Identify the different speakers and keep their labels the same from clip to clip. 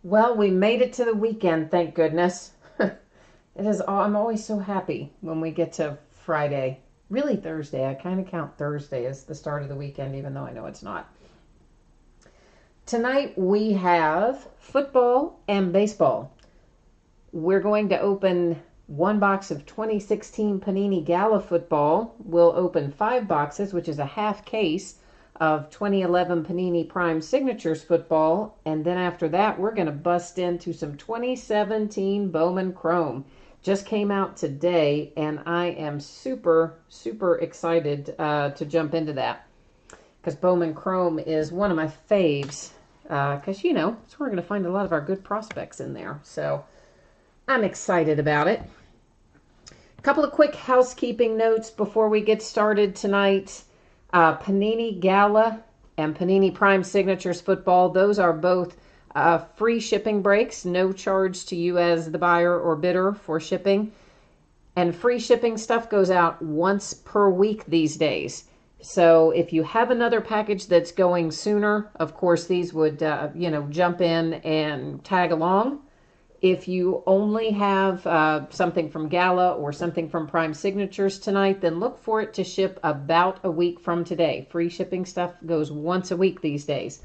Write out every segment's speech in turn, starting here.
Speaker 1: Well, we made it to the weekend, thank goodness. It is. I'm always so happy when we get to Friday. Really Thursday. I kind of count Thursday as the start of the weekend, even though I know it's not. Tonight we have football and baseball. We're going to open one box of 2016 Panini Gala Football. We'll open 5 boxes, which is a half case of 2011 Panini Prime Signatures football. And then after that, we're going to bust into some 2017 Bowman Chrome. Just came out today, and I am super, super excited to jump into that. Because Bowman Chrome is one of my faves. Because, you know, so we're going to find a lot of our good prospects in there. So I'm excited about it. A couple of quick housekeeping notes before we get started tonight. Panini Gala and Panini Prime Signatures football, those are both free shipping breaks, no charge to you as the buyer or bidder for shipping. And free shipping stuff goes out once per week these days. So if you have another package that's going sooner, of course, these would, jump in and tag along. If you only have something from Gala or something from Prime Signatures tonight, then look for it to ship about a week from today. Free shipping stuff goes once a week these days.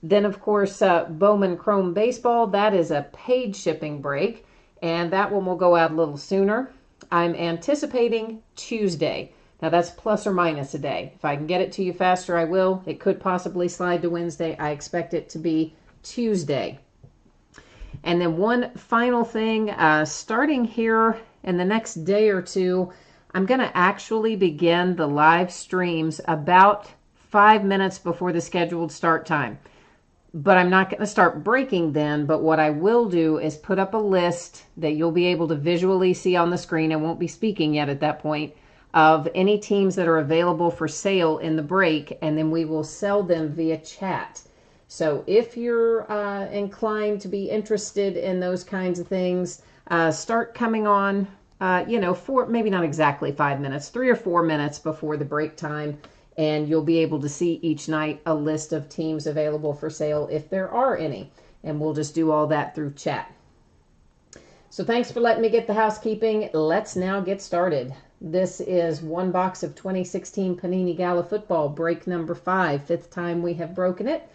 Speaker 1: Then, of course, Bowman Chrome Baseball, that is a paid shipping break, and that one will go out a little sooner. I'm anticipating Tuesday. Now, that's plus or minus a day. If I can get it to you faster, I will. It could possibly slide to Wednesday. I expect it to be Tuesday. And then one final thing, starting here in the next day or two, I'm going to actually begin the live streams about 5 minutes before the scheduled start time. But I'm not going to start breaking then, but what I will do is put up a list that you'll be able to visually see on the screen. I won't be speaking yet at that point, of any teams that are available for sale in the break, and then we will sell them via chat. So if you're inclined to be interested in those kinds of things, start coming on, maybe not exactly 5 minutes, 3 or 4 minutes before the break time, and you'll be able to see each night a list of teams available for sale if there are any. And we'll just do all that through chat. So thanks for letting me get the housekeeping. Let's now get started. This is one box of 2016 Panini Gala Football, break number 5, 5th time we have broken it.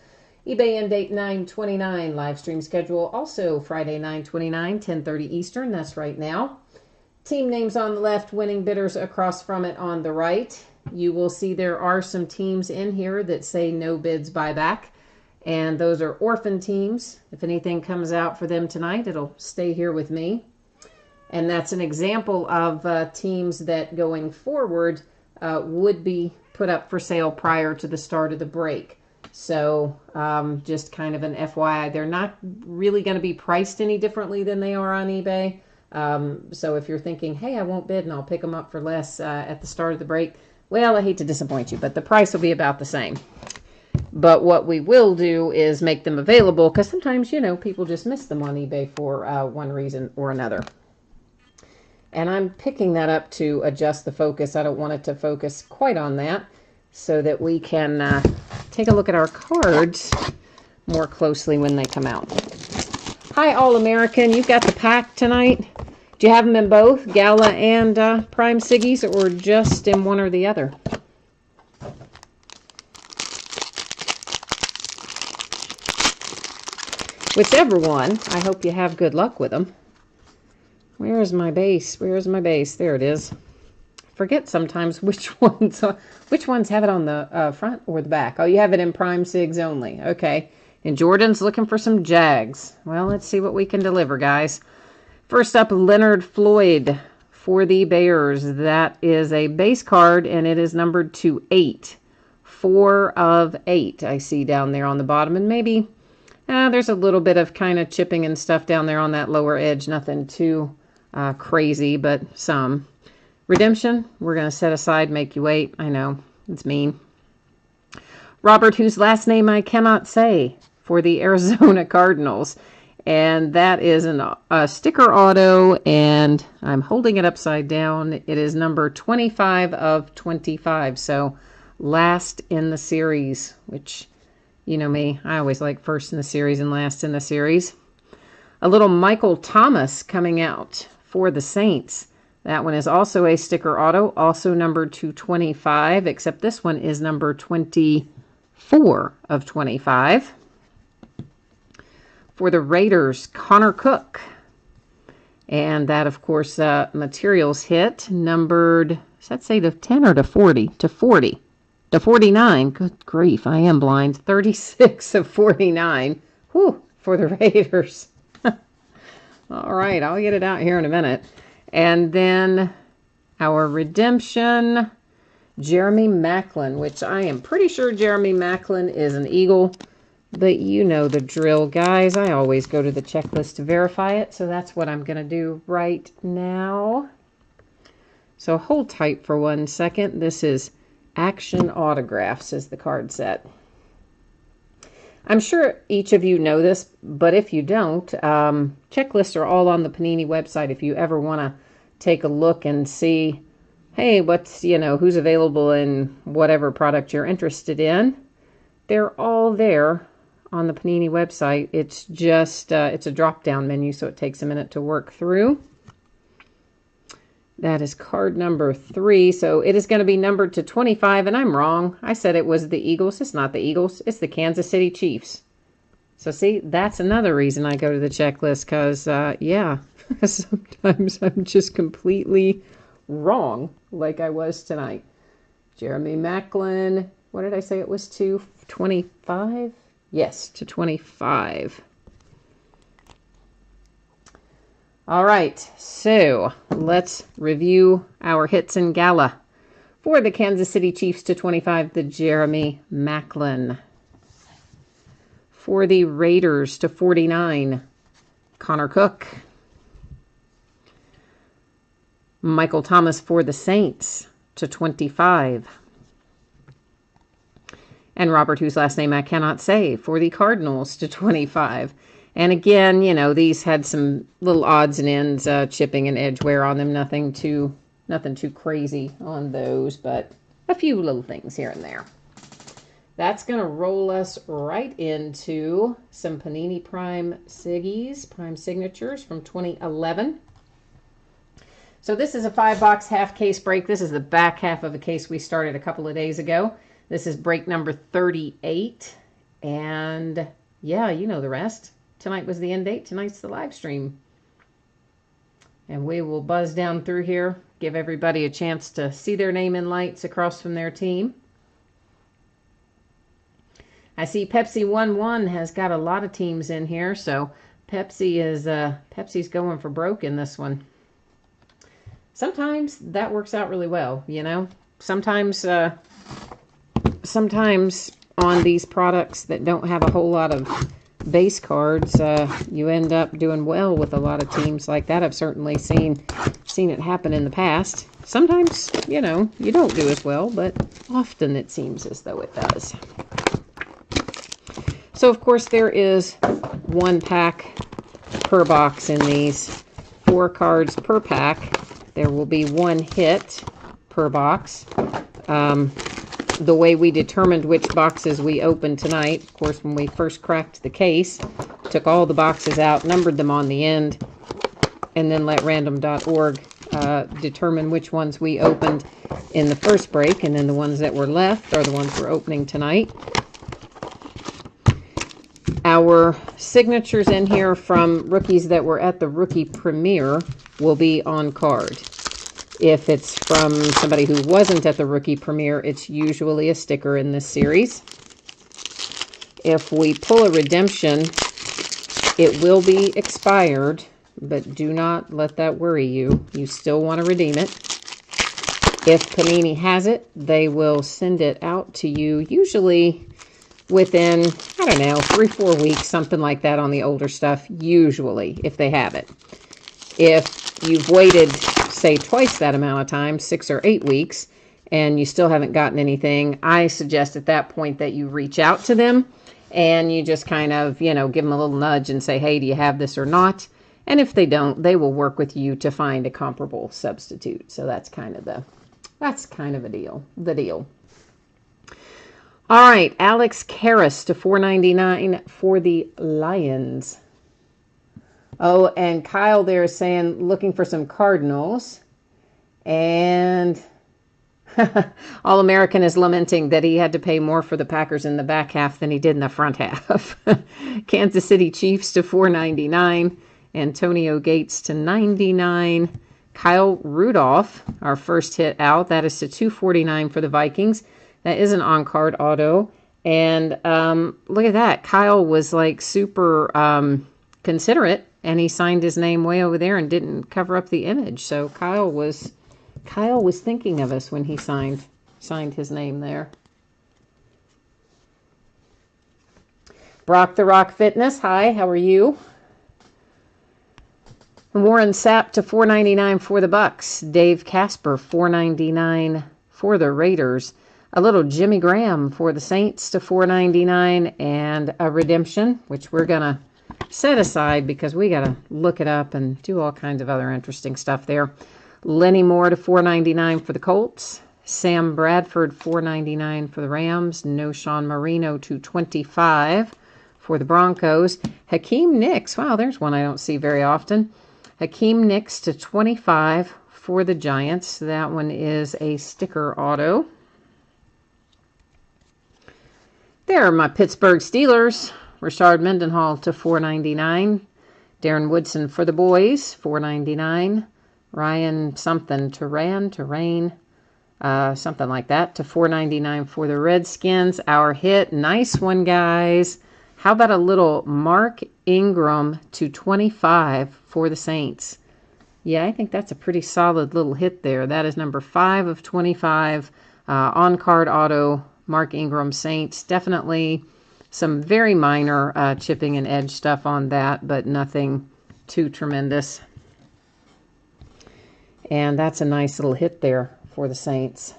Speaker 1: eBay end date 9/29, live stream schedule also Friday 9/29, 10:30 Eastern, that's right now. Team names on the left, winning bidders across from it on the right. You will see there are some teams in here that say no bids buyback, and those are orphan teams. If anything comes out for them tonight, it'll stay here with me. And that's an example of teams that going forward would be put up for sale prior to the start of the break. So just kind of an FYI, they're not really going to be priced any differently than they are on eBay. So if you're thinking, hey, I won't bid and I'll pick them up for less at the start of the break, well, I hate to disappoint you, but the price will be about the same. But what we will do is make them available, because sometimes, people just miss them on eBay for one reason or another. And I'm picking that up to adjust the focus. I don't want it to focus quite on that, so that we can take a look at our cards more closely when they come out. Hi, All-American. You've got the pack tonight. Do you have them in both, Gala and Prime Siggies, or just in one or the other? Whichever one. I hope you have good luck with them. Where is my base? Where is my base? There it is. Forget sometimes which ones have it on the front or the back. Oh, you have it in Prime Sigs only. Okay. And Jordan's looking for some Jags. Well, let's see what we can deliver, guys. First up, Leonard Floyd for the Bears. That is a base card, and it is numbered to 8. 4 of 8 I see down there on the bottom. And maybe there's a little bit of kind of chipping and stuff down there on that lower edge. Nothing too crazy, but some. Redemption, we're going to set aside, make you wait. I know, it's mean. Robert, whose last name I cannot say, for the Arizona Cardinals. And that is a sticker auto, and I'm holding it upside down. It is number 25 of 25, so last in the series, which, you know me, I always like first in the series and last in the series. A little Michael Thomas coming out for the Saints. That one is also a sticker auto, also numbered to 25, except this one is number 24 of 25. For the Raiders, Connor Cook. And that, of course, materials hit, numbered, does that say to 10 or to 40? To 40. To 49. Good grief, I am blind. 36 of 49. Whew, for the Raiders. All right, I'll get it out here in a minute. And then our redemption, Jeremy Maclin, which I am pretty sure Jeremy Maclin is an Eagle. But you know the drill, guys. I always go to the checklist to verify it. So that's what I'm going to do right now. So hold tight for 1 second. This is Action Autographs is the card set. I'm sure each of you know this, but if you don't, checklists are all on the Panini website if you ever want to take a look and see, hey, what's, who's available in whatever product you're interested in. They're all there on the Panini website. It's just, it's a drop-down menu, so it takes a minute to work through. That is card number 3. So it is going to be numbered to 25, and I'm wrong. I said it was the Eagles. It's not the Eagles. It's the Kansas City Chiefs. So see, that's another reason I go to the checklist, because, yeah, sometimes I'm just completely wrong, like I was tonight. Jeremy Maclin, what did I say it was to? 25? Yes, to 25. All right, so let's review our hits in Gala. For the Kansas City Chiefs to 25, the Jeremy Maclin. For the Raiders to 49, Connor Cook. Michael Thomas for the Saints to 25. And Robert, whose last name I cannot say, for the Cardinals to 25. And again, these had some little odds and ends, chipping and edge wear on them. Nothing too crazy on those, but a few little things here and there. That's going to roll us right into some Panini Prime Signatures from 2011. So this is a 5-box half case break. This is the back half of a case we started a couple of days ago. This is break number 38. And yeah, you know the rest. Tonight was the end date. Tonight's the live stream. And we will buzz down through here, give everybody a chance to see their name in lights across from their team. I see Pepsi 1-1 has got a lot of teams in here, so Pepsi's going for broke in this one. Sometimes that works out really well, Sometimes on these products that don't have a whole lot of base cards, you end up doing well with a lot of teams like that. I've certainly seen it happen in the past. Sometimes, you don't do as well, but often it seems as though it does. So, of course, there is 1 pack per box in these, 4 cards per pack. There will be 1 hit per box. The way we determined which boxes we opened tonight, of course, when we first cracked the case, took all the boxes out, numbered them on the end, and then let random.org determine which ones we opened in the first break, and then the ones that were left are the ones we're opening tonight. Our signatures in here from rookies that were at the rookie premiere will be on card. If it's from somebody who wasn't at the rookie premiere, it's usually a sticker in this series. If we pull a redemption, it will be expired, but do not let that worry you. You still want to redeem it. If Panini has it, they will send it out to you, usually within, 3-4 weeks, something like that on the older stuff, usually, if they have it. If you've waited, say, twice that amount of time, 6 or 8 weeks, and you still haven't gotten anything, I suggest at that point that you reach out to them and you just kind of, give them a little nudge and say, hey, do you have this or not? And if they don't, they will work with you to find a comparable substitute. So that's kind of the deal. All right, Alex Karras to $4.99 for the Lions. Oh, and Kyle there is saying, looking for some Cardinals. And All-American is lamenting that he had to pay more for the Packers in the back half than he did in the front half. Kansas City Chiefs to $4.99. Antonio Gates to $99. Kyle Rudolph, our first hit out, that is to $2.49 for the Vikings. That is an on-card auto. And look at that. Kyle was like super considerate, and he signed his name way over there and didn't cover up the image. So Kyle was thinking of us when he signed his name there. Brock the Rock Fitness, hi, how are you? Warren Sapp to $4.99 for the Bucks. Dave Casper, $4.99 for the Raiders. A little Jimmy Graham for the Saints to $4.99, and a redemption, which we're going to set aside because we got to look it up and do all kinds of other interesting stuff there. Lenny Moore to $4.99 for the Colts. Sam Bradford, $4.99 for the Rams. Noshawn Marino to $25 for the Broncos. Hakeem Nicks, wow, there's one I don't see very often. Hakeem Nicks to $25 for the Giants. That one is a sticker auto. There are my Pittsburgh Steelers. Rashard Mendenhall to $4.99. Darren Woodson for the boys, $4.99. Ryan something, Rain, something like that, to $4.99 for the Redskins. Our hit, nice one, guys. How about a little Mark Ingram to $25 for the Saints? Yeah, I think that's a pretty solid little hit there. That is number 5 of 25. On-card auto, Mark Ingram, Saints. Definitely some very minor chipping and edge stuff on that, but nothing too tremendous. And that's a nice little hit there for the Saints.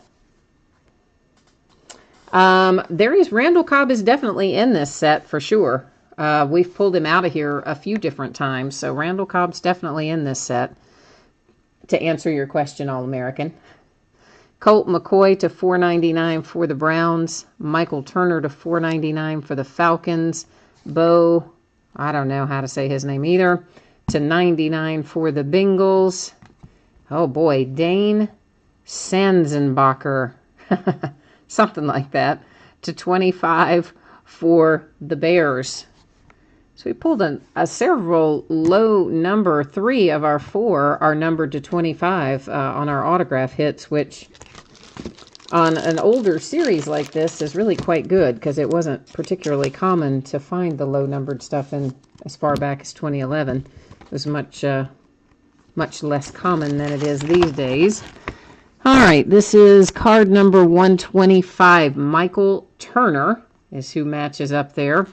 Speaker 1: Randall Cobb is definitely in this set for sure. We've pulled him out of here a few different times, so Randall Cobb's definitely in this set. To answer your question, All-American. Colt McCoy to $4.99 for the Browns. Michael Turner to $4.99 for the Falcons. Bo, I don't know how to say his name either, to $99 for the Bengals. Oh boy, Dane Sanzenbacher, something like that, to $25 for the Bears. So we pulled a several low number. 3 of our 4 are numbered to 25 on our autograph hits, which on an older series like this is really quite good because it wasn't particularly common to find the low numbered stuff in as far back as 2011. It was much less common than it is these days. All right, this is card number 125. Michael Turner is who matches up there.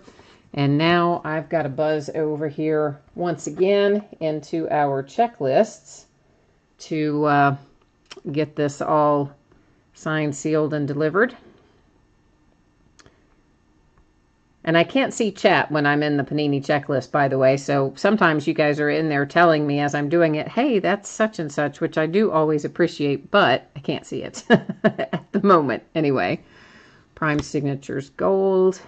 Speaker 1: And now I've got to buzz over here once again into our checklists to get this all signed, sealed, and delivered. And I can't see chat when I'm in the Panini checklist, by the way, so sometimes you guys are in there telling me as I'm doing it, hey, that's such and such, which I do always appreciate, but I can't see it at the moment. Anyway, Prime Signatures Gold.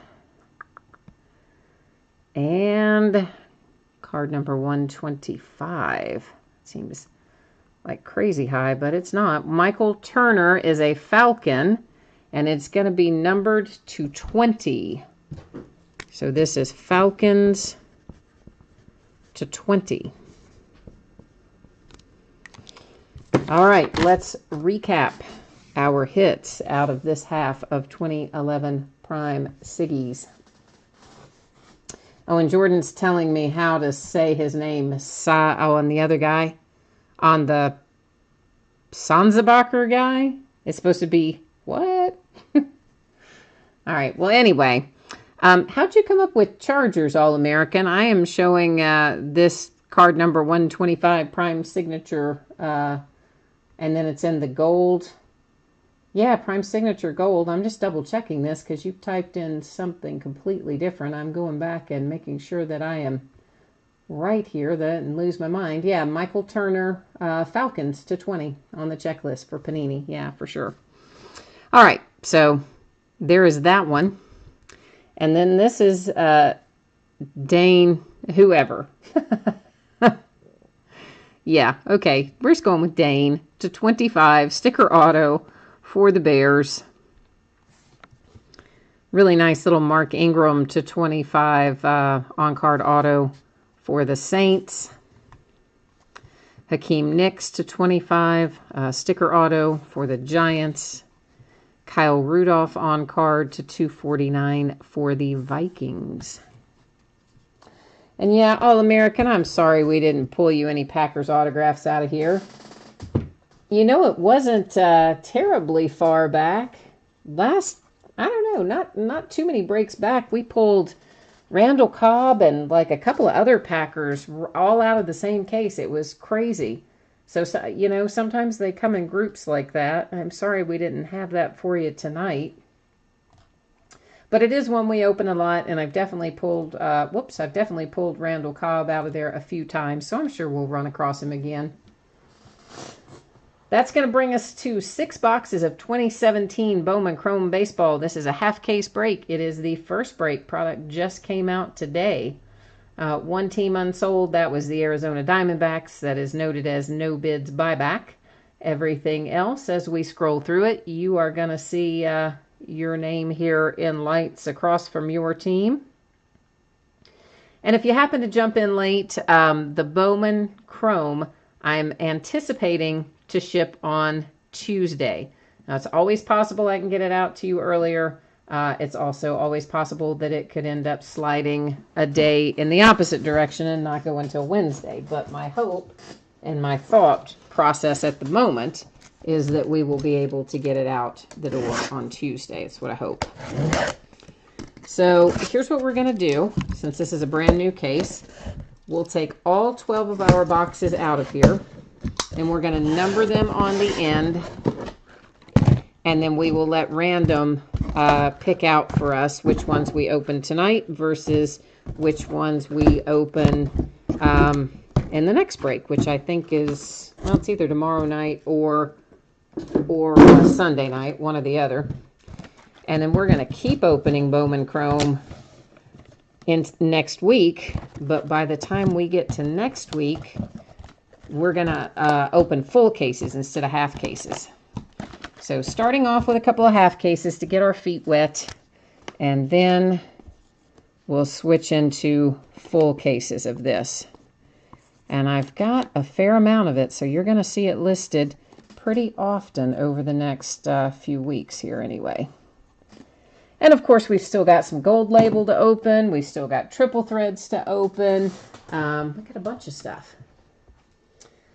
Speaker 1: And card number 125. Seems like crazy high, but it's not. Michael Turner is a Falcon, and it's going to be numbered to 20. So this is Falcons to 20. All right, let's recap our hits out of this half of 2011 Prime Siggies. Oh, and Jordan's telling me how to say his name. And the other guy, on the Sanzenbacher guy, it's supposed to be what? All right, well, anyway. How'd you come up with Chargers All-American? I am showing this card number 125 Prime Signature, and then it's in the gold. Yeah, Prime Signature Gold. I'm just double checking this because you typed in something completely different. I'm going back and making sure that I am right here and lose my mind. Yeah, Michael Turner, Falcons to 20 on the checklist for Panini. Yeah, for sure. All right, so there is that one. And then this is Dane, whoever. Yeah, okay. We're just going with Dane to 25. Sticker auto for the Bears. Really nice little Mark Ingram to 25 on-card auto for the Saints. Hakeem Nicks to 25 sticker auto for the Giants. Kyle Rudolph on-card to 249 for the Vikings. And yeah, All-American, I'm sorry we didn't pull you any Packers autographs out of here. You know, it wasn't terribly far back. I don't know, not too many breaks back. We pulled Randall Cobb and like a couple of other Packers all out of the same case. It was crazy. So, you know, sometimes they come in groups like that. I'm sorry we didn't have that for you tonight. But it is one we open a lot, and I've definitely pulled, I've definitely pulled Randall Cobb out of there a few times, so I'm sure we'll run across him again. That's going to bring us to 6 boxes of 2017 Bowman Chrome Baseball. This is a half-case break. It is the first break. Product just came out today. One team unsold. That was the Arizona Diamondbacks. That is noted as no bids buyback. Everything else, as we scroll through it, you are going to see your name here in lights across from your team. And if you happen to jump in late, the Bowman Chrome, I'm anticipating to ship on Tuesday. Now, it's always possible I can get it out to you earlier. It's also always possible that it could end up sliding a day in the opposite direction and not go until Wednesday. But my hope and my thought process at the moment is that we will be able to get it out the door on Tuesday. That's what I hope. So here's what we're going to do. Since this is a brand new case, we'll take all 12 of our boxes out of here, and we're going to number them on the end, and then we will let random pick out for us which ones we open tonight versus which ones we open in the next break, which I think is, well, it's either tomorrow night or Sunday night, one or the other. And then we're going to keep opening Bowman Chrome in next week, but by the time we get to next week, we're going to open full cases instead of half cases. So starting off with a couple of half cases to get our feet wet, and then we'll switch into full cases of this. And I've got a fair amount of it, so you're going to see it listed pretty often over the next few weeks here anyway. And of course, we've still got some gold label to open. We've still got triple threads to open. We've got a bunch of stuff.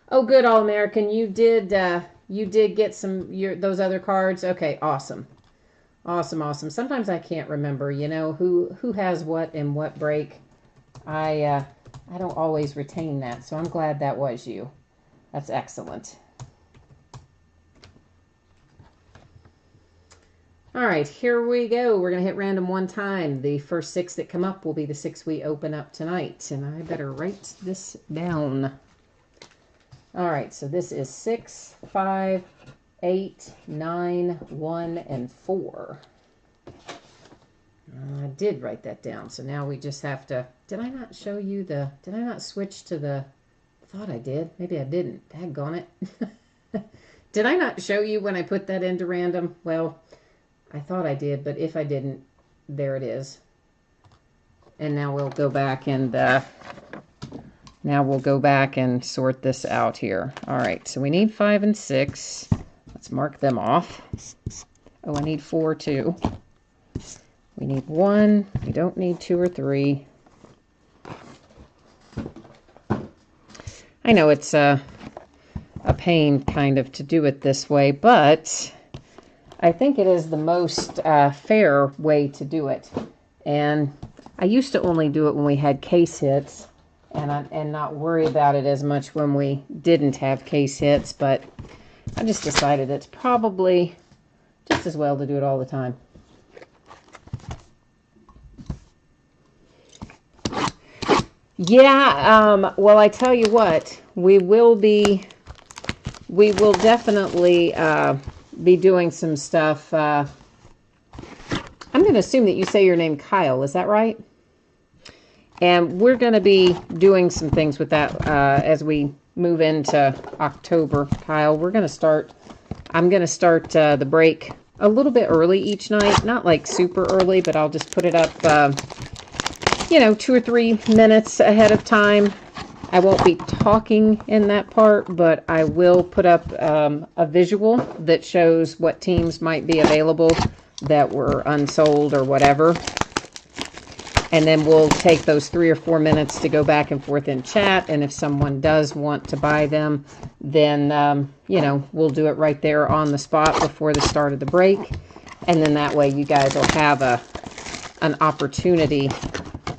Speaker 1: Oh, good, All-American. You did get those other cards. Okay, awesome. Awesome. Sometimes I can't remember, you know, who has what in what break. I don't always retain that, so I'm glad that was you. That's excellent. All right, here we go. We're going to hit random one time. The first 6 that come up will be the 6 we open up tonight. And I better write this down. All right, so this is 6, 5, 8, 9, 1, and 4. I did write that down, so now we just have to... Did I not show you the... Did I not switch to the... I thought I did. Maybe I didn't. Daggone it. Did I not show you when I put that into random? Well... I thought I did, but if I didn't, there it is. And now we'll go back and sort this out here. All right, so we need 5 and 6. Let's mark them off. Oh, I need 4 too. We need 1. We don't need 2 or 3. I know it's a pain kind of to do it this way, but I think it is the most fair way to do it. And I used to only do it when we had case hits and not worry about it as much when we didn't have case hits, but I just decided it's probably just as well to do it all the time. Yeah, well, I tell you what, we will definitely be doing some stuff. I'm going to assume that you say your name Kyle. Is that right? And we're going to be doing some things with that as we move into October, Kyle, I'm going to start the break a little bit early each night. Not like super early, but I'll just put it up, 2 or 3 minutes ahead of time. I won't be talking in that part, but I will put up a visual that shows what teams might be available that were unsold or whatever. And then we'll take those 3 or 4 minutes to go back and forth in chat. And if someone does want to buy them, then, we'll do it right there on the spot before the start of the break. And then that way you guys will have an opportunity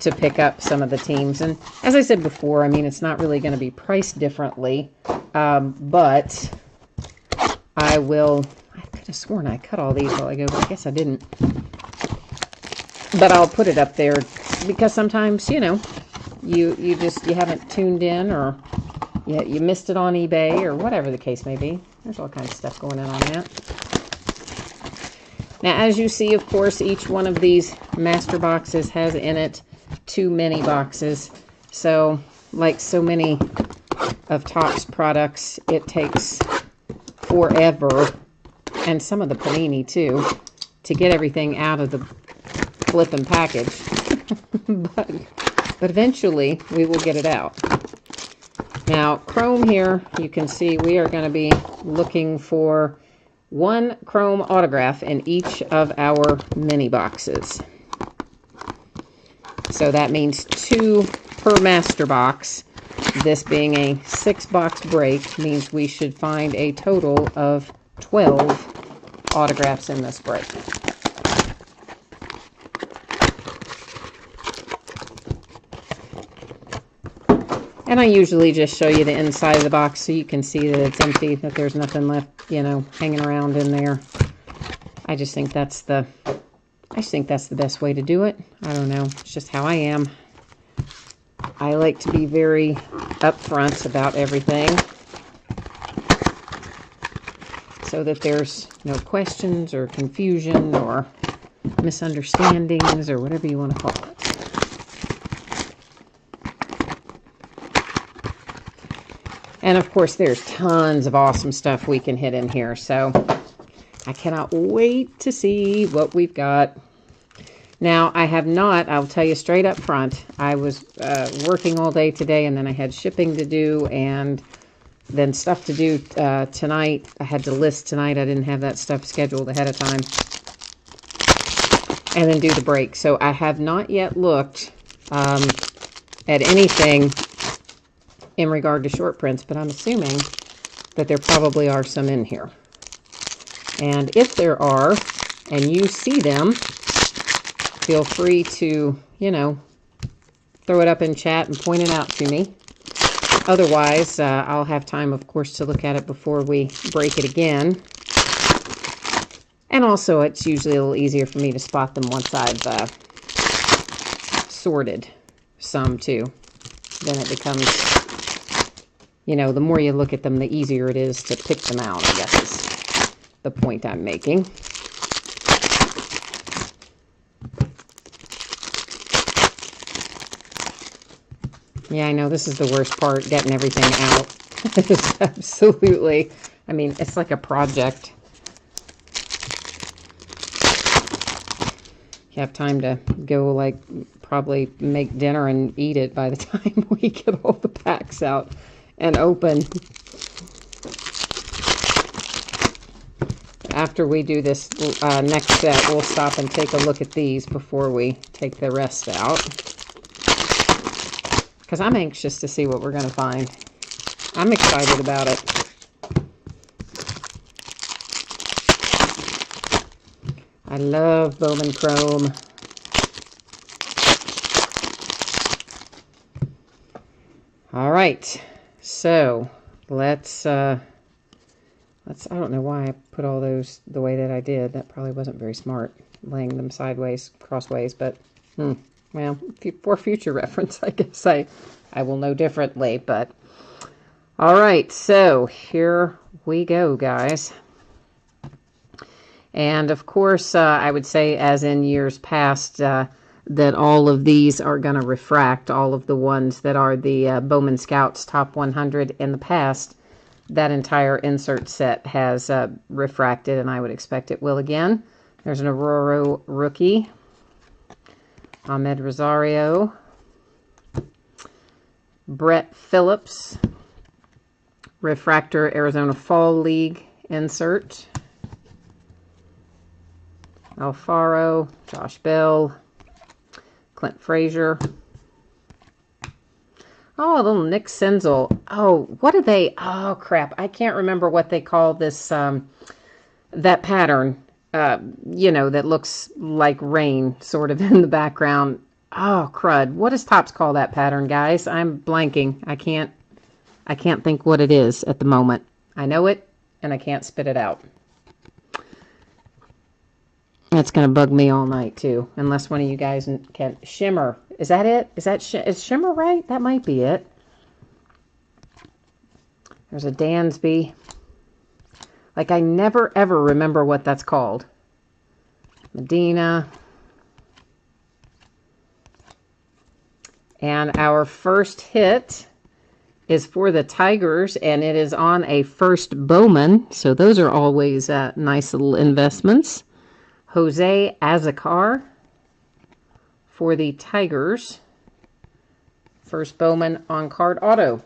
Speaker 1: to pick up some of the teams. And as I said before, I mean, it's not really going to be priced differently, but I could have sworn I cut all these while ago, but I guess I didn't. But I'll put it up there because sometimes, you haven't tuned in, or you missed it on eBay, or whatever the case may be. There's all kinds of stuff going on that. Now, as you see, of course, each one of these master boxes has in it 2 mini boxes. So, like so many of Topps products, it takes forever, and some of the Panini too, to get everything out of the flipping package. but eventually we will get it out. Now, Chrome here, you can see we are going to be looking for 1 Chrome autograph in each of our mini boxes. So that means 2 per master box. This being a 6-box break means we should find a total of 12 autographs in this break. And I usually just show you the inside of the box so you can see that it's empty, that there's nothing left, hanging around in there. I just think that's the best way to do it. I don't know. It's just how I am. I like to be very upfront about everything so that there's no questions or confusion or misunderstandings or whatever you want to call it. And of course, there's tons of awesome stuff we can hit in here. So I cannot wait to see what we've got. Now, I have not, I'll tell you straight up front, I was working all day today, and then I had shipping to do, and then stuff to do tonight. I had to list tonight. I didn't have that stuff scheduled ahead of time. And then do the break. So I have not yet looked at anything in regard to short prints, but I'm assuming that there probably are some in here. And if there are, and you see them, feel free to, throw it up in chat and point it out to me. Otherwise, I'll have time, of course, to look at it before we break it again. And also, it's usually a little easier for me to spot them once I've sorted some, too. Then it becomes, the more you look at them, the easier it is to pick them out, I guess is the point I'm making. Yeah, I know, this is the worst part, getting everything out. It's absolutely, it's like a project. You have time to go, probably make dinner and eat it by the time we get all the packs out and open. After we do this next set, we'll stop and take a look at these before we take the rest out. Because I'm anxious to see what we're going to find. I'm excited about it. I love Bowman Chrome. All right, so let's I don't know why I put all those the way that I did. That probably wasn't very smart, laying them sideways, crossways, but well, for future reference, I guess I will know differently. But all right, so here we go, guys. And of course, I would say, as in years past, that all of these are going to refract, all of the ones that are the Bowman Scouts Top 100 in the past. That entire insert set has refracted, and I would expect it will again. There's an Aurora rookie, Ahmed Rosario, Brett Phillips, refractor Arizona Fall League insert, Alfaro, Josh Bell, Clint Frazier. Oh, a little Nick Senzel. Oh, what are they? Oh, crap. I can't remember what they call this, that pattern, you know, that looks like rain sort of in the background. Oh, crud. What does Topps call that pattern, guys? I'm blanking. I can't think what it is at the moment. I know it, and I can't spit it out. That's going to bug me all night, too, unless one of you guys can. Shimmer. Is that it? Is Shimmer right? That might be it. There's a Dansby. Like, I never, ever remember what that's called. Medina. And our first hit is for the Tigers, and it is on a first Bowman. So those are always nice little investments. Jose Azocar for the Tigers. First Bowman on card auto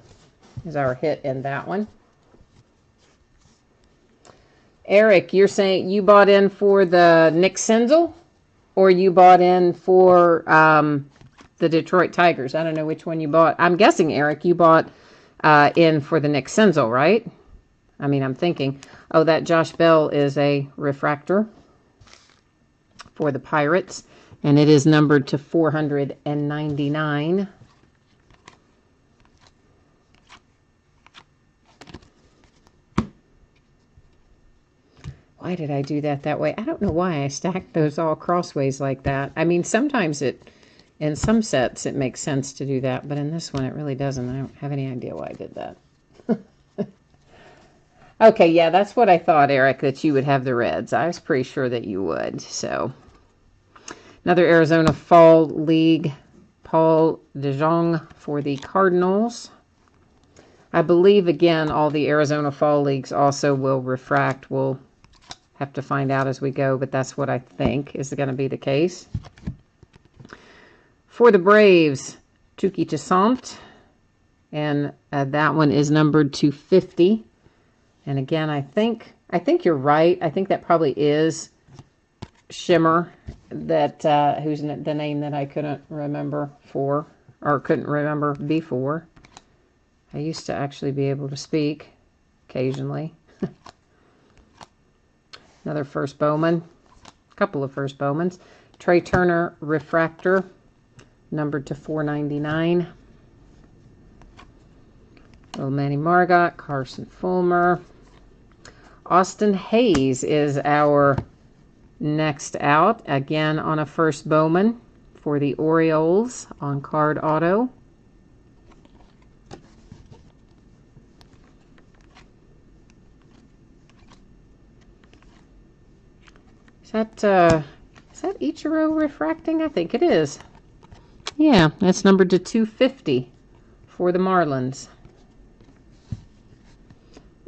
Speaker 1: is our hit in that one. Eric, you're saying you bought in for the Nick Senzel, or you bought in for the Detroit Tigers? I don't know which one you bought. I'm guessing, Eric, you bought in for the Nick Senzel, right? I mean, I'm thinking. Oh, that Josh Bell is a refractor for the Pirates, and it is numbered to 499. Why did I do that way? I don't know why I stacked those all crossways like that. I mean, sometimes in some sets it makes sense to do that, but in this one it really doesn't. I don't have any idea why I did that. Okay, yeah, that's what I thought, Eric, that you would have the Reds. I was pretty sure that you would. So, another Arizona Fall League, Paul DeJong for the Cardinals. I believe, again, all the Arizona Fall Leagues also will refract. We'll have to find out as we go, but that's what I think is going to be the case. For the Braves, Tuki Toussaint, and that one is numbered to 50. And again, I think you're right. I think that probably is Shimmer, that who's the name that I couldn't remember for, or couldn't remember before. I used to actually be able to speak occasionally. Another first Bowman, a couple of first Bowmans. Trey Turner refractor, numbered to 499. Little Manny Margot, Carson Fulmer. Austin Hayes is our next out, again on a first Bowman for the Orioles on card auto. Is that Ichiro refracting? I think it is. Yeah, that's numbered to 250 for the Marlins.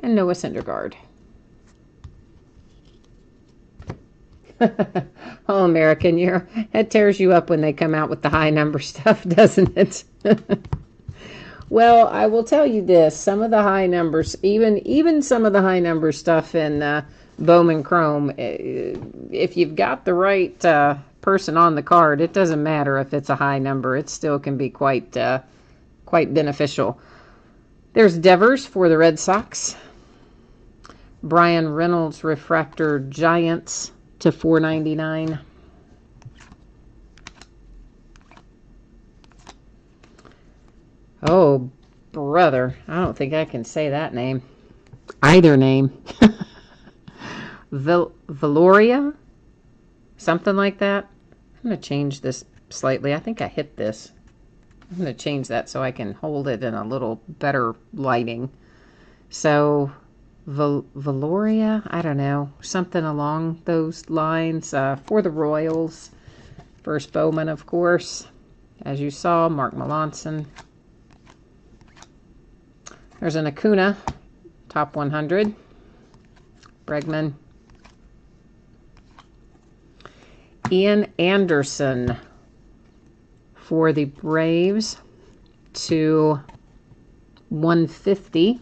Speaker 1: And Noah Syndergaard. Oh, American, that tears you up when they come out with the high number stuff, doesn't it? Well, I will tell you this. Some of the high numbers, even some of the high number stuff in Bowman Chrome, if you've got the right person on the card, it doesn't matter if it's a high number. It still can be quite beneficial. There's Devers for the Red Sox. Brian Reynolds refractor Giants to 499. Oh, brother. I don't think I can say that name. Either name. Valoria? Something like that. I'm going to change this slightly. I think I hit this. I'm going to change that so I can hold it in a little better lighting. So, Valoria? I don't know. Something along those lines for the Royals. First Bowman, of course, as you saw, Mark Melanson. There's an Acuna, top 100. Bregman. Ian Anderson for the Braves to 150.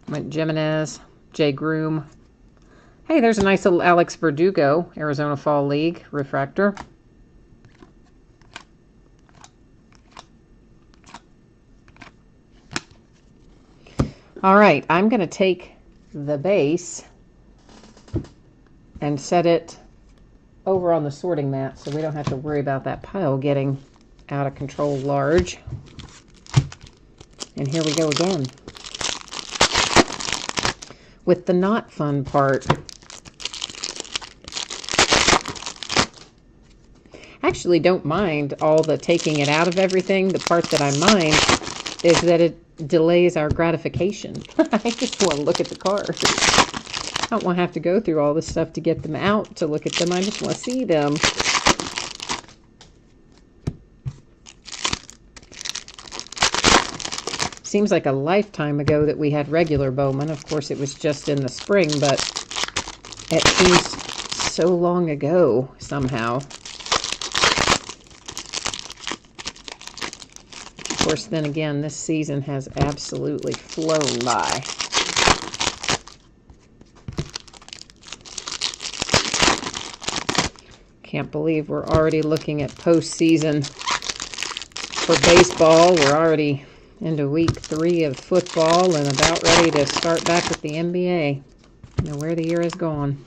Speaker 1: Went Jimenez, Jay Groom. Hey, there's a nice little Alex Verdugo, Arizona Fall League refractor. All right, I'm going to take the base and set it over on the sorting mat so we don't have to worry about that pile getting out of control large. And here we go again with the not fun part. I actually don't mind all the taking it out of everything. The part that I mind is that it delays our gratification. I just want to look at the cards. I don't want to have to go through all this stuff to get them out to look at them. I just want to see them. Seems like a lifetime ago that we had regular Bowman. Of course, it was just in the spring, but it seems so long ago somehow. Of course, then again, this season has absolutely flown by. Can't believe we're already looking at postseason for baseball. We're already into week 3 of football and about ready to start back with the NBA. You know where the year has gone.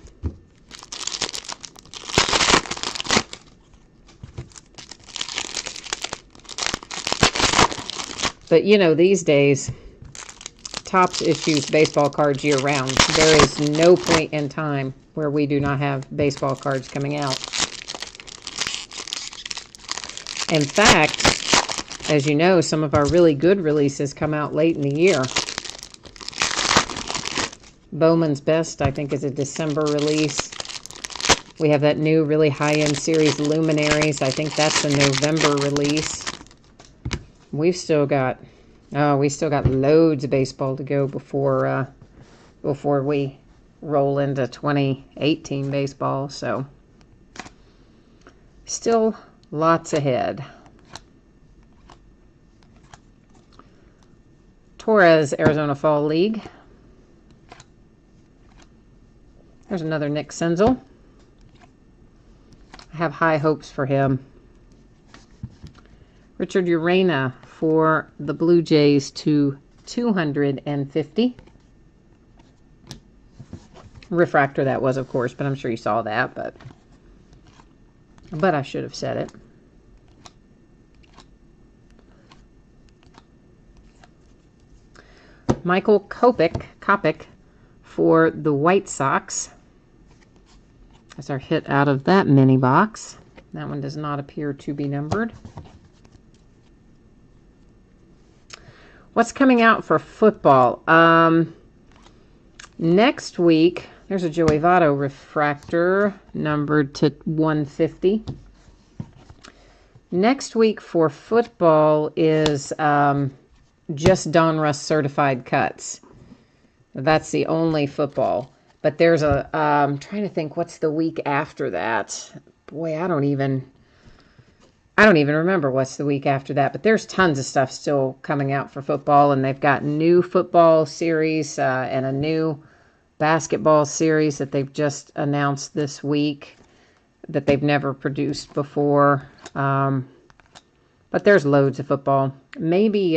Speaker 1: But, you know, these days, Topps issues baseball cards year-round. There is no point in time where we do not have baseball cards coming out. In fact, as you know, some of our really good releases come out late in the year. Bowman's Best, I think, is a December release. We have that new really high-end series, Luminaries. I think that's a November release. We've still got, we still got loads of baseball to go before we roll into 2018 baseball. So, still lots ahead. Torres, Arizona Fall League. There's another Nick Senzel. I have high hopes for him. Richard Urena for the Blue Jays to 250. Refractor that was, of course, but I'm sure you saw that, but I should have said it. Michael Kopech for the White Sox. That's our hit out of that mini box. That one does not appear to be numbered. What's coming out for football? Next week, there's a Joey Votto refractor numbered to 150. Next week for football is just Donruss certified cuts. That's the only football. But there's a, I'm trying to think, what's the week after that? Boy, I don't even remember what's the week after that. But there's tons of stuff still coming out for football. And they've got new football series and a new basketball series that they've just announced this week that they've never produced before. But there's loads of football. Maybe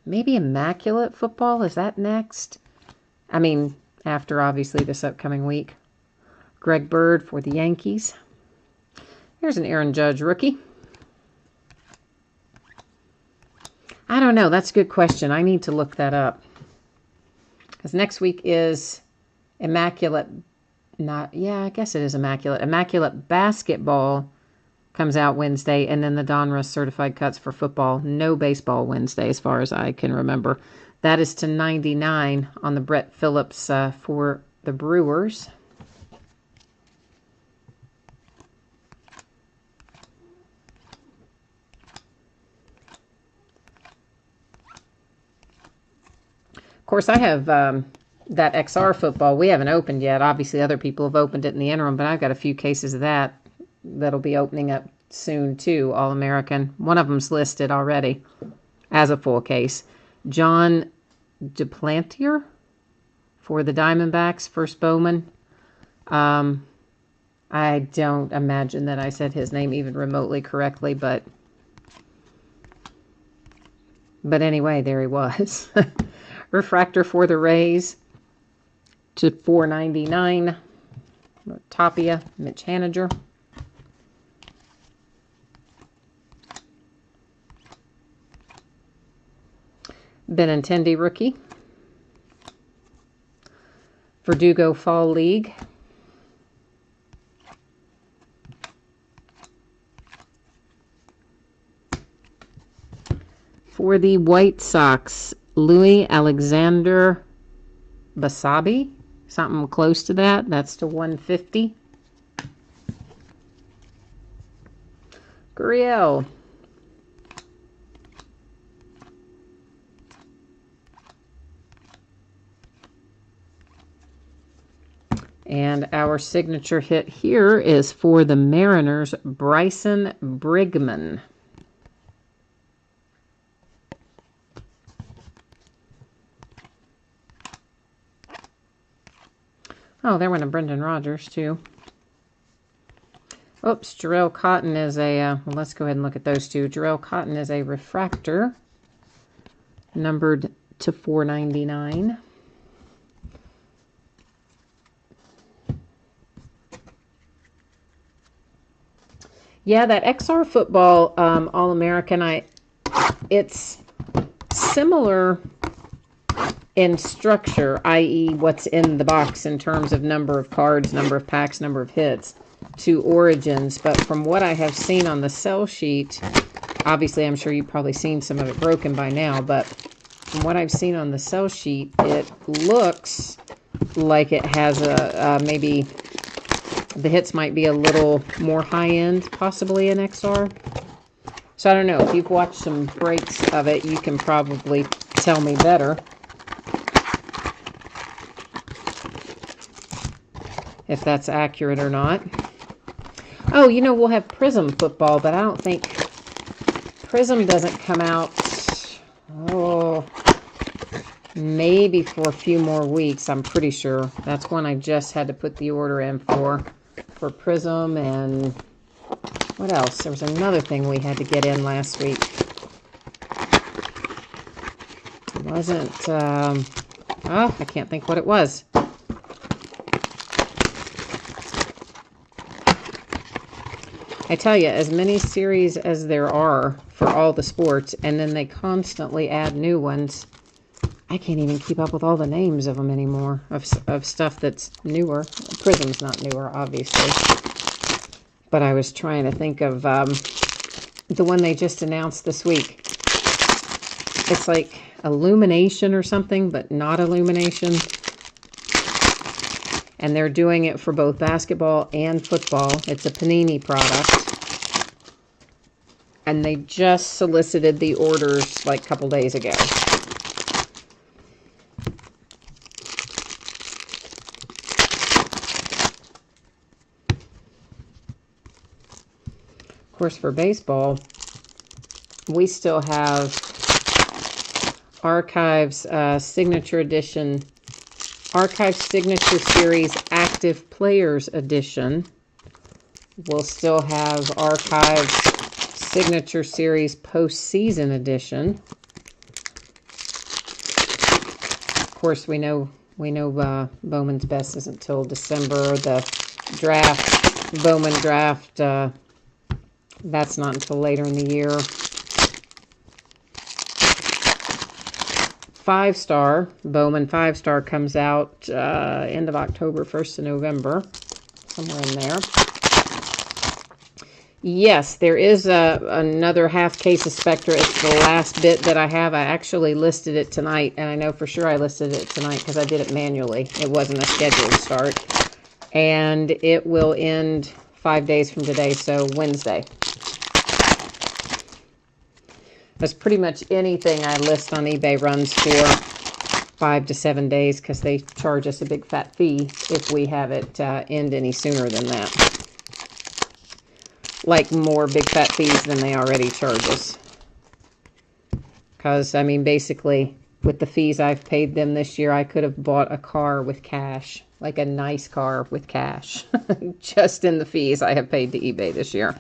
Speaker 1: Immaculate Football, is that next? I mean, after obviously this upcoming week. Greg Bird for the Yankees. Here's an Aaron Judge rookie. I don't know. That's a good question. I need to look that up. Because next week is Immaculate. I guess it is Immaculate. Immaculate Basketball comes out Wednesday. And then the Donruss certified cuts for football. No baseball Wednesday as far as I can remember. That is to 99 on the Brett Phillips for the Brewers. Of course, I have that XR football. We haven't opened yet. Obviously, other people have opened it in the interim, but I've got a few cases of that that'll be opening up soon, too. All-American. One of them's listed already as a full case. John Duplantier for the Diamondbacks, first Bowman. I don't imagine that I said his name even remotely correctly, but anyway, there he was. Refractor for the Rays to $4.99. Tapia, Mitch Haniger. Benintendi rookie. Verdugo Fall League. For the White Sox, Louis Alexander Basabe, something close to that. That's to 150. Gurriel. And our signature hit here is for the Mariners, Bryson Brigman. Oh, there went a Brendan Rodgers, too. Oops, Jarrell Cotton is a, well, let's go ahead and look at those two. Jarrell Cotton is a refractor, numbered to $4.99. Yeah, that XR football All-American, it's similar in structure, i.e. what's in the box in terms of number of cards, number of packs, number of hits, to Origins. But from what I have seen on the sell sheet, obviously I'm sure you've probably seen some of it broken by now, but from what I've seen on the sell sheet, it looks like it has maybe the hits might be a little more high-end, possibly in XR. So I don't know. If you've watched some breaks of it, you can probably tell me better if that's accurate or not. Oh, you know, we'll have Prism football, but I don't think Prism doesn't come out, maybe for a few more weeks, I'm pretty sure. That's one I just had to put the order in for Prism. And what else? There was another thing we had to get in last week. It wasn't, I can't think what it was. I tell you, as many series as there are for all the sports, and then they constantly add new ones, I can't even keep up with all the names of them anymore, of stuff that's newer. Prism's not newer, obviously. But I was trying to think of the one they just announced this week. It's like Illumination or something, but not Illumination. And they're doing it for both basketball and football. It's a Panini product. And they just solicited the orders like a couple days ago. Of course, for baseball, we still have Archives Signature Edition, Archive Signature Series Active Players Edition. We'll still have Archive Signature Series Postseason Edition. Of course, we know Bowman's Best isn't until December. The draft, Bowman draft, that's not until later in the year. 5-star, Bowman 5-star comes out end of October, 1st of November, somewhere in there. Yes, there is another half case of Spectra. It's the last bit that I have. I actually listed it tonight, and I know for sure I listed it tonight because I did it manually. It wasn't a scheduled start. And it will end 5 days from today, so Wednesday. That's pretty much anything I list on eBay runs for 5 to 7 days because they charge us a big fat fee if we have it end any sooner than that. Like more big fat fees than they already charge us. Because, I mean, basically, with the fees I've paid them this year, I could have bought a car with cash. Like a nice car with cash. Just in the fees I have paid to eBay this year.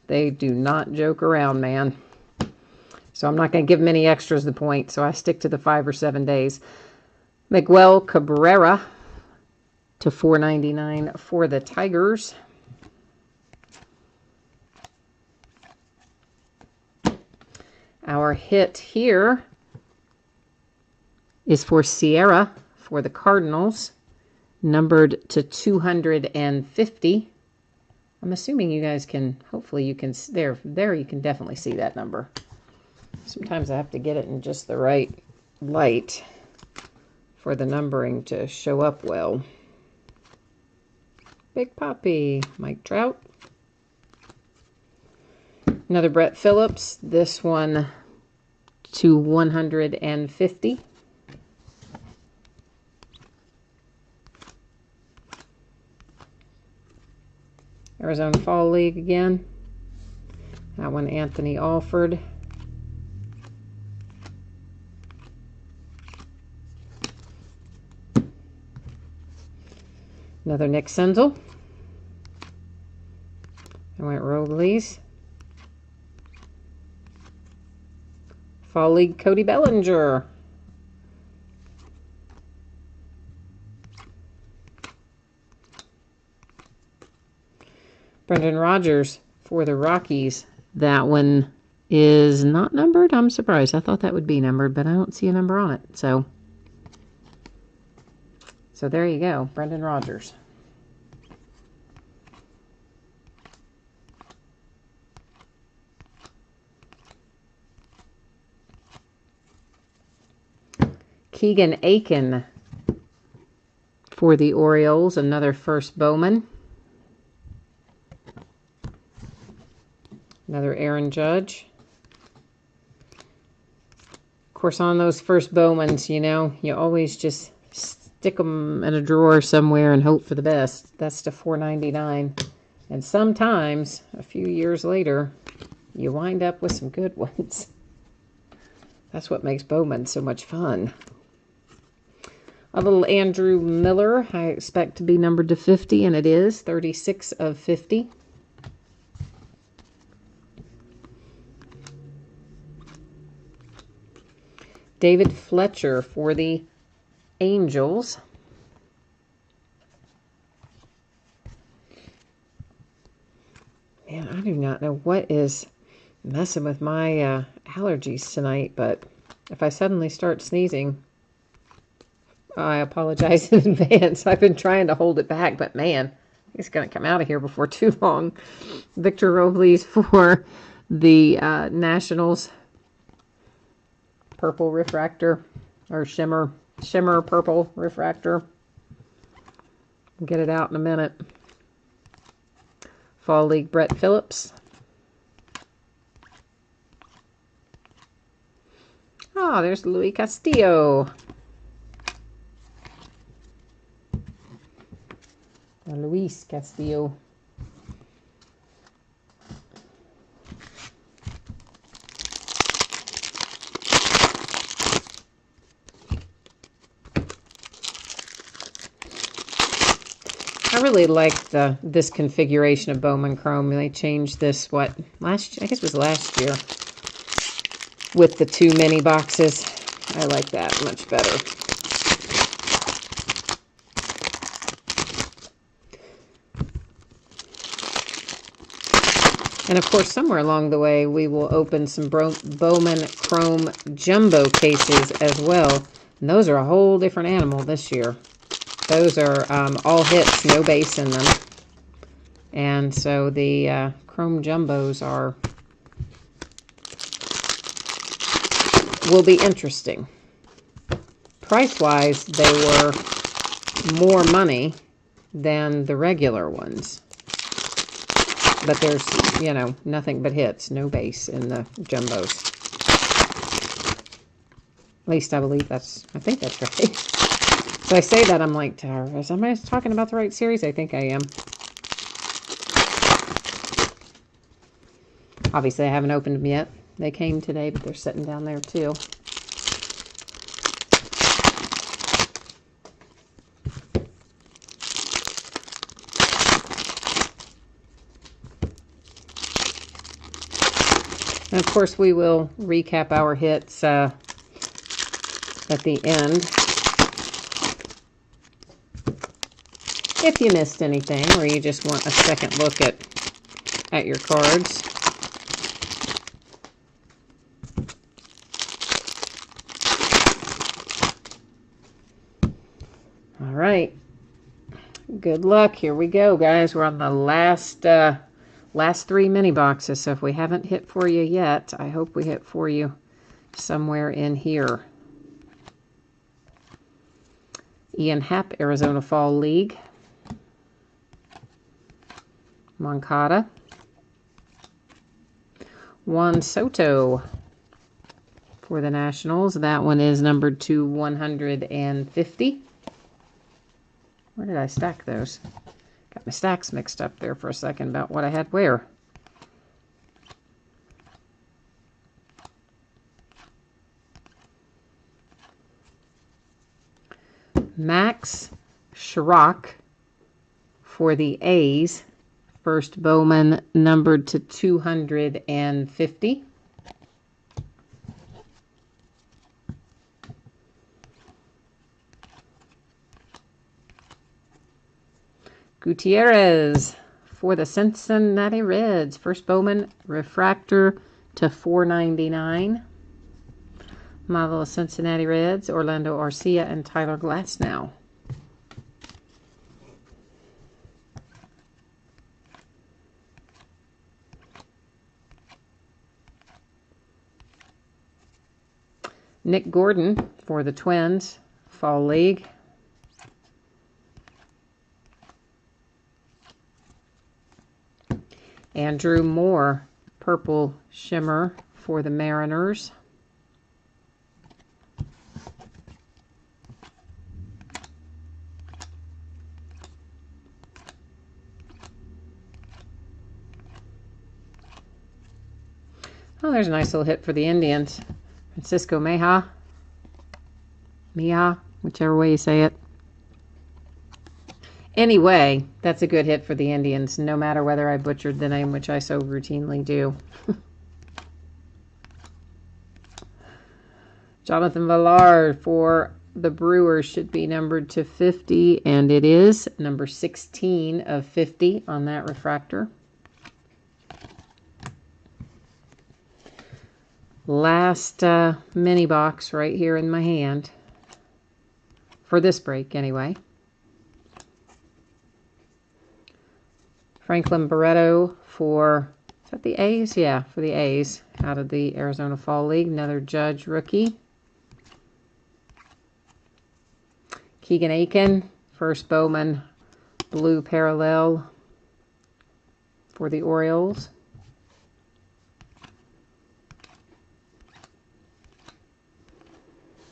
Speaker 1: They do not joke around, man. So I'm not going to give them any extras the point, so I stick to the 5 or 7 days. Miguel Cabrera to $4.99 for the Tigers. Our hit here is for Sierra for the Cardinals, numbered to 250. I'm assuming you guys can, hopefully you can, there you can definitely see that number. Sometimes I have to get it in just the right light for the numbering to show up well. Big Poppy, Mike Trout. Another Brett Phillips, this one to 150. Arizona Fall League again. That one, Anthony Alford. Another Nick Senzel. I went Roglies. Fall League, Cody Bellinger. Brendan Rodgers for the Rockies. That one is not numbered. I'm surprised. I thought that would be numbered, but I don't see a number on it. So there you go, Brendan Rodgers. Keegan Aiken for the Orioles, another first Bowman. Another Aaron Judge. Of course, on those first Bowmans, you know, you always just stick them in a drawer somewhere and hope for the best. That's to $4.99. And sometimes, a few years later, you wind up with some good ones. That's what makes Bowman so much fun. A little Andrew Miller, I expect to be numbered to 50, and it is, 36 of 50. David Fletcher for the Angels. Man, I do not know what is messing with my allergies tonight, but if I suddenly start sneezing, I apologize in advance. I've been trying to hold it back, but man, it's going to come out of here before too long. Victor Robles for the Nationals. Purple refractor, or shimmer purple refractor. We'll get it out in a minute. Fall League, Brett Phillips. Oh, there's Luis Castillo. Luis Castillo. I really like this configuration of Bowman Chrome. They changed this, I guess it was last year, with the 2 mini boxes. I like that much better. And of course, somewhere along the way, we will open some Bowman Chrome Jumbo cases as well. And those are a whole different animal this year. Those are all hits, no base in them. And so the Chrome Jumbos will be interesting. Price-wise, they were more money than the regular ones. But there's, you know, nothing but hits, no base in the Jumbos. At least I think that's right. So I say that, I'm like, am I talking about the right series? I think I am. Obviously, I haven't opened them yet. They came today, but they're sitting down there too. And of course, we will recap our hits at the end. If you missed anything, or you just want a second look at your cards. All right. Good luck. Here we go, guys. We're on the last 3 mini boxes. So if we haven't hit for you yet, I hope we hit for you somewhere in here. Ian Happ, Arizona Fall League. Moncada. Juan Soto for the Nationals. That one is numbered to 150. Where did I stack those? Got my stacks mixed up there for a second about what I had where. Max Schrock for the A's. First Bowman numbered to 250. Gutierrez for the Cincinnati Reds. First Bowman refractor to 499. Model of Cincinnati Reds, Orlando Arcia and Tyler Glasnow. Nick Gordon for the Twins, Fall League. Andrew Moore, Purple Shimmer for the Mariners. Oh, there's a nice little hit for the Indians. Francisco Mejia, whichever way you say it. Anyway, that's a good hit for the Indians, no matter whether I butchered the name, which I so routinely do. Jonathan Villar for the Brewers should be numbered to 50, and it is number 16 of 50 on that refractor. Last mini box right here in my hand. For this break, anyway. Franklin Barreto for, is that the A's? Yeah, for the A's out of the Arizona Fall League. Another Judge rookie. Keegan Aiken, first Bowman blue parallel for the Orioles.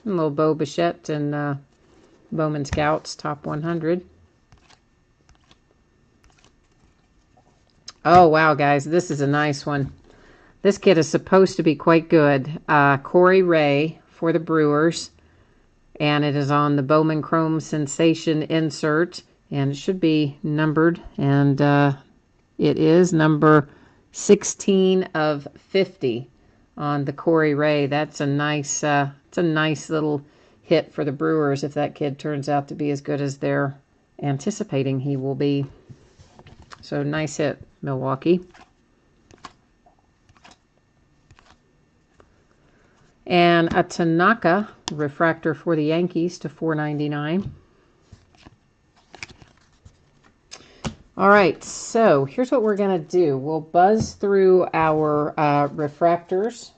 Speaker 1: A little Bo Bichette and Bowman Scouts, top 100. Oh, wow, guys, this is a nice one. This kid is supposed to be quite good. Corey Ray for the Brewers. And it is on the Bowman Chrome Sensation insert. And it should be numbered. And it is number 16 of 50 on the Corey Ray. That's a nice, it's a nice little hit for the Brewers if that kid turns out to be as good as they're anticipating he will be. So nice hit, Milwaukee. And a Tanaka refractor for the Yankees to 499. All right, so here's what we're going to do. We'll buzz through our refractors.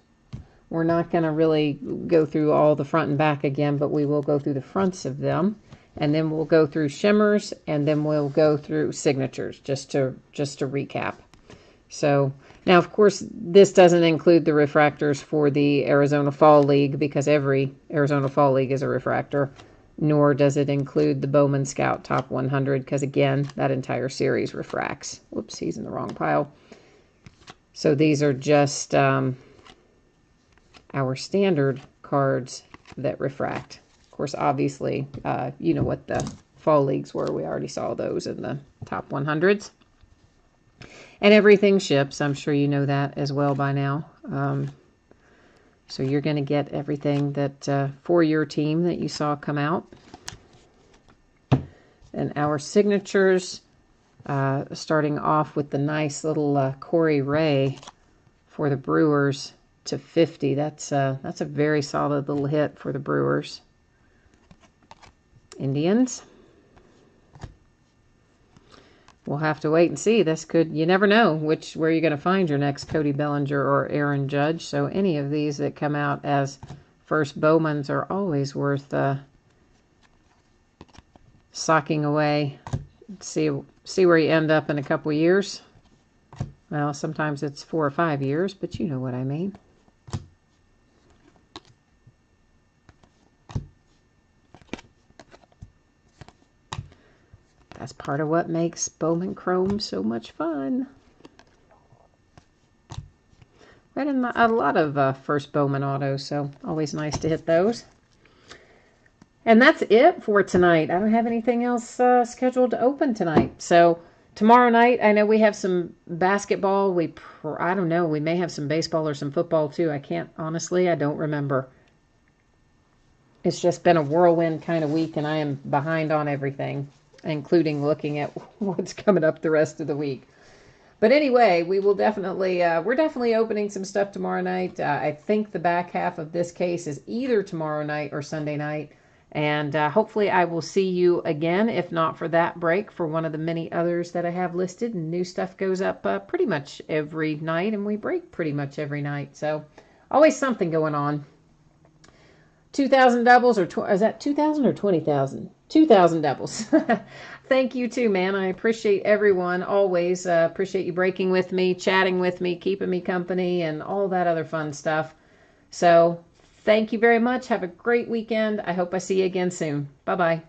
Speaker 1: We're not going to really go through all the front and back again, but we will go through the fronts of them. And then we'll go through shimmers, and then we'll go through signatures, just to recap. So now, of course, this doesn't include the refractors for the Arizona Fall League, because every Arizona Fall League is a refractor, nor does it include the Bowman Scout Top 100, because again, that entire series refracts. Whoops, he's in the wrong pile. So these are just our standard cards that refract. Of course, obviously, you know what the Fall Leagues were. We already saw those in the Top 100s. And everything ships. I'm sure you know that as well by now. So you're going to get everything that for your team that you saw come out. And our signatures, starting off with the nice little Corey Ray for the Brewers to 50. That's a very solid little hit for the Brewers. Indians. We'll have to wait and see. This could, you never know where you're going to find your next Cody Bellinger or Aaron Judge. So any of these that come out as first Bowmans are always worth socking away. See where you end up in a couple years. Well, sometimes it's 4 or 5 years, but you know what I mean. That's part of what makes Bowman Chrome so much fun. Read in a lot of first Bowman autos, so always nice to hit those. And that's it for tonight. I don't have anything else scheduled to open tonight. So tomorrow night, I know we have some basketball. I don't know. We may have some baseball or some football too. I don't remember. It's just been a whirlwind kind of week, and I am behind on everything, including looking at what's coming up the rest of the week. But anyway, we're definitely opening some stuff tomorrow night. I think the back half of this case is either tomorrow night or Sunday night. And hopefully I will see you again, if not for that break, for one of the many others that I have listed. And new stuff goes up pretty much every night, and we break pretty much every night. So always something going on. 2,000 doubles, or is that 2,000 or 20,000? 2,000 doubles. Thank you too, man. I appreciate everyone. Always appreciate you breaking with me, chatting with me, keeping me company, and all that other fun stuff. So thank you very much. Have a great weekend. I hope I see you again soon. Bye-bye.